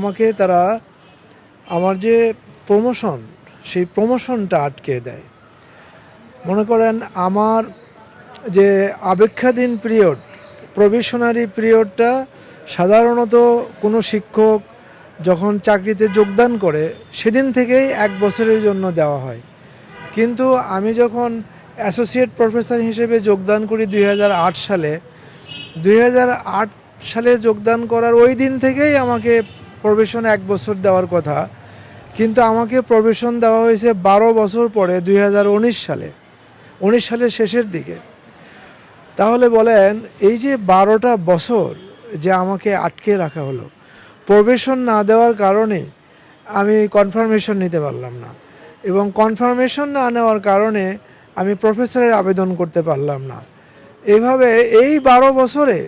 আমাকে তারা আমার যে প্রমোশন সেই প্রমোশনটা আটকে দেয়। মনে করেন আমার যে অপেক্ষাধীন পিরিয়ড প্রবেশনারি পিরিয়ডটা সাধারণত কোনো শিক্ষক যখন চাকরিতে যোগদান করে সেদিন থেকেই 1 বছরের জন্য দেওয়া হয়। কিন্তু আমি যখন অ্যাসোসিয়েট প্রফেসর হিসেবে যোগদান করি 2008 সালে 2008 সালে যোগদান করার ওই দিন থেকেই আমাকে প্রবেশন 1 বছর দেওয়ার কথা, কিন্তু আমাকে প্রবেশন দেওয়া হয়েছে 12 বছর পরে 2019 সালে, 19 সালের শেষের দিকে। তাহলে বলেন এই যে 12টা বছর যে আমাকে আটকে রাখা হলো, প্রবেশন না দেওয়ার কারণে আমি কনফার্মেশন নিতে পারলাম না, এবং কনফার্মেশন না নেওয়ার কারণে আমি প্রফেসরের আবেদন করতে পারলাম না। এইভাবে এই 12 বছরে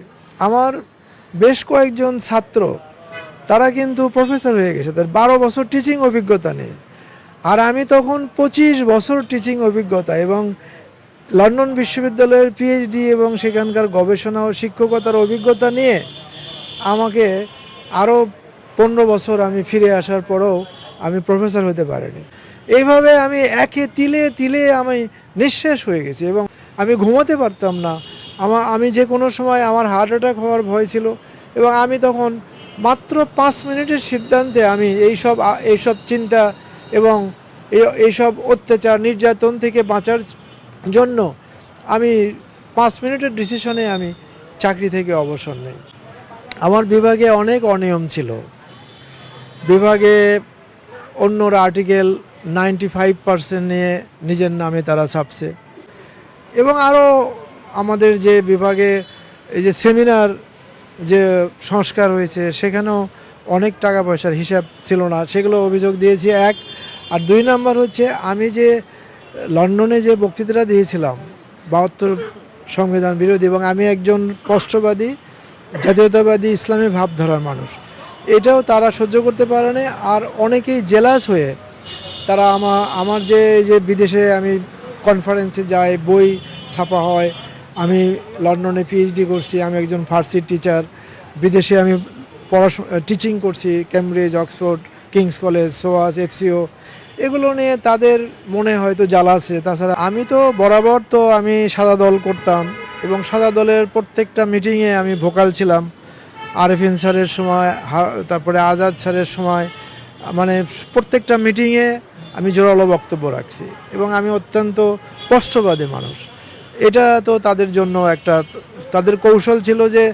আমার বেশ কয়েকজন ছাত্র তারা কিন্তু প্রফেসর হয়ে গেছে, তার 12 বছর টিচিং অভিজ্ঞতা নেই। আর আমি তখন 25 বছর টিচিং অভিজ্ঞতা এবং লন্ডন বিশ্ববিদ্যালয়ের পিএইচডি এবং সেখানকার গবেষণা ও শিক্ষকতার অভিজ্ঞতা নিয়ে আমাকে আরও 15 বছর আমি ফিরে আসার পরেও আমি প্রফেসর হতে পারিনি। এইভাবে আমি একে তিলে তিলে আমি নিঃশেষ হয়ে গেছি এবং আমি ঘুমাতে পারতাম না। আমি যে কোনো সময় আমার হার্ট অ্যাটাক হওয়ার ভয় ছিল, এবং আমি তখন মাত্র 5 মিনিটের সিদ্ধান্তে আমি এইসব চিন্তা এবং এইসব অত্যাচার নির্যাতন থেকে বাঁচার জন্য আমি 5 মিনিটের ডিসিশনে আমি চাকরি থেকে অবসর নেই। আমার বিভাগে অনেক অনিয়ম ছিল। বিভাগে অন্যরা আর্টিকেল 95% নিয়ে নিজের নামে তারা ছাপছে, এবং আরও আমাদের যে বিভাগে এই যে সেমিনার যে সংস্কার হয়েছে সেখানেও অনেক টাকা পয়সার হিসাব ছিল না, সেগুলো অভিযোগ দিয়েছি। এক আর 2 নাম্বার হচ্ছে আমি যে লন্ডনে যে বক্তৃতাটা দিয়েছিলাম 72 সংবিধান বিরোধী, এবং আমি একজন স্পষ্টবাদী জাতীয়তাবাদী ইসলামী ভাবধারার মানুষ, এটাও তারা সহ্য করতে পারে না। আর অনেকেই জেলাস হয়ে তারা আমার যে বিদেশে আমি কনফারেন্সে যাই, বই ছাপা হয়, আমি লন্ডনে পিএইচডি করছি, আমি একজন ফার্সির টিচার, বিদেশে আমি টিচিং করছি ক্যামব্রিজ, অক্সফোর্ড, কিংস কলেজ, সোয়াস, এফসিও, এগুলো নিয়ে তাদের মনে হয়তো জ্বালা আছে। তাছাড়া আমি তো বরাবর তো আমি সাদা দল করতাম, এবং সাদা দলের প্রত্যেকটা মিটিংয়ে আমি ভোকাল ছিলাম। আরেফিন স্যারের সময়, তারপরে আজাদ স্যারের সময়, মানে প্রত্যেকটা মিটিংয়ে আমি জোরালো বক্তব্য রাখছি, এবং আমি অত্যন্ত স্পষ্টবাদী মানুষ। এটা তো তাদের জন্য একটা তাদের কৌশল ছিল যে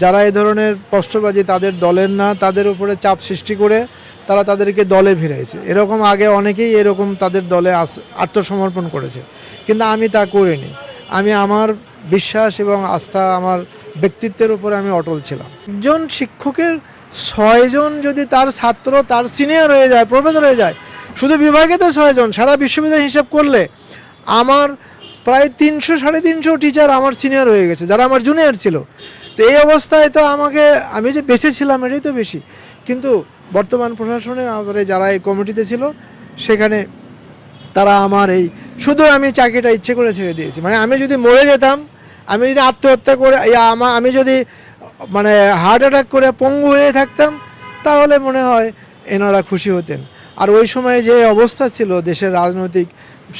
যারা এই ধরনের স্পষ্টবাদী তাদের দলের না, তাদের উপরে চাপ সৃষ্টি করে তারা তাদেরকে দলে ভিড়াইছে। এরকম আগে অনেকেই এরকম তাদের দলে আত্মসমর্পণ করেছে, কিন্তু আমি তা করিনি। আমি আমার বিশ্বাস এবং আস্থা, আমার ব্যক্তিত্বের উপরে আমি অটল ছিলাম। একজন শিক্ষকের 6 জন যদি তার ছাত্র তার সিনিয়র হয়ে যায়, প্রফেসর হয়ে যায়, শুধু বিভাগে তো 6 জন, সারা বিশ্ববিদ্যালয় হিসাব করলে আমার প্রায় 300-350 টিচার আমার সিনিয়র হয়ে গেছে যারা আমার জুনিয়র ছিল। তো এই অবস্থায় তো আমি যে বেঁচে ছিলাম এটাই তো বেশি। কিন্তু বর্তমান প্রশাসনের আওতায় যারা এই কমিটিতে ছিল সেখানে তারা আমার শুধু আমি চাকরিটা ইচ্ছে করে ছেড়ে দিয়েছি। মানে আমি যদি মরে যেতাম, আমি যদি আত্মহত্যা করে, আমি যদি মানে হার্ট অ্যাটাক করে পঙ্গু হয়ে থাকতাম, তাহলে মনে হয় এনারা খুশি হতেন। আর ওই সময় যে অবস্থা ছিল দেশের রাজনৈতিক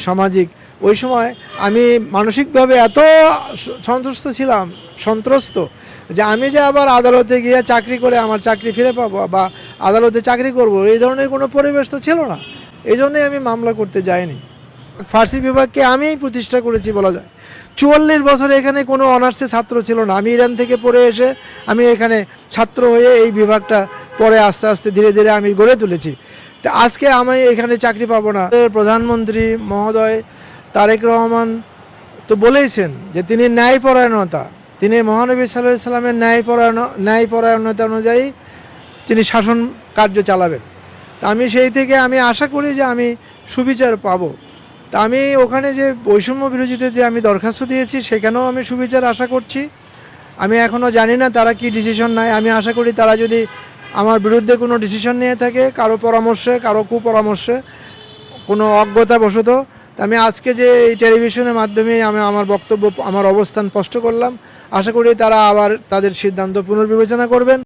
সামাজিক, ওই সময় আমি মানসিকভাবে এত সন্ত্রস্ত যে আমি যে আবার আদালতে গিয়ে চাকরি করে আমার চাকরি ফিরে পাবো বা আদালতে চাকরি করব, এই ধরনের কোনো পরিবেশ তো ছিল না। এই জন্যই আমি মামলা করতে যাইনি। ফার্সি বিভাগকে আমিই প্রতিষ্ঠা করেছি বলা যায়। 44 বছর এখানে কোনো অনার্সে ছাত্র ছিল না। আমি ইরান থেকে পড়ে এসে আমি এখানে ছাত্র হয়ে এই বিভাগটা পরে আস্তে আস্তে ধীরে ধীরে আমি গড়ে তুলেছি। তো আজকে আমি এখানে চাকরি পাবো না। প্রধানমন্ত্রী মহোদয় তারেক রহমান তো বলেইছেন যে তিনি ন্যায়পরায়ণতা, তিনি মহানবী সাল্লাল্লাহু আলাইহি সাল্লামের ন্যায়পরায়ণতা অনুযায়ী তিনি শাসন কার্য চালাবেন। তা আমি সেই থেকে আমি আশা করি যে আমি সুবিচার পাবো। তা আমি ওখানে যে বৈষম্য বিরোধীতে যে আমি দরখাস্ত দিয়েছি সেখানেও আমি সুবিচার আশা করছি। আমি এখনও জানি না তারা কি ডিসিশন নেয়। আমি আশা করি তারা যদি আমার বিরুদ্ধে কোনো ডিসিশন নিয়ে থাকে, কারো পরামর্শে, কারো কুপরামর্শে, কোনো অজ্ঞতাবশত, আমি আজকে যে এই টেলিভিশনের মাধ্যমে আমি আমার বক্তব্য, আমার অবস্থান স্পষ্ট করলাম। আশা করি তারা আবার তাদের সিদ্ধান্ত পুনর্বিবেচনা করবেন।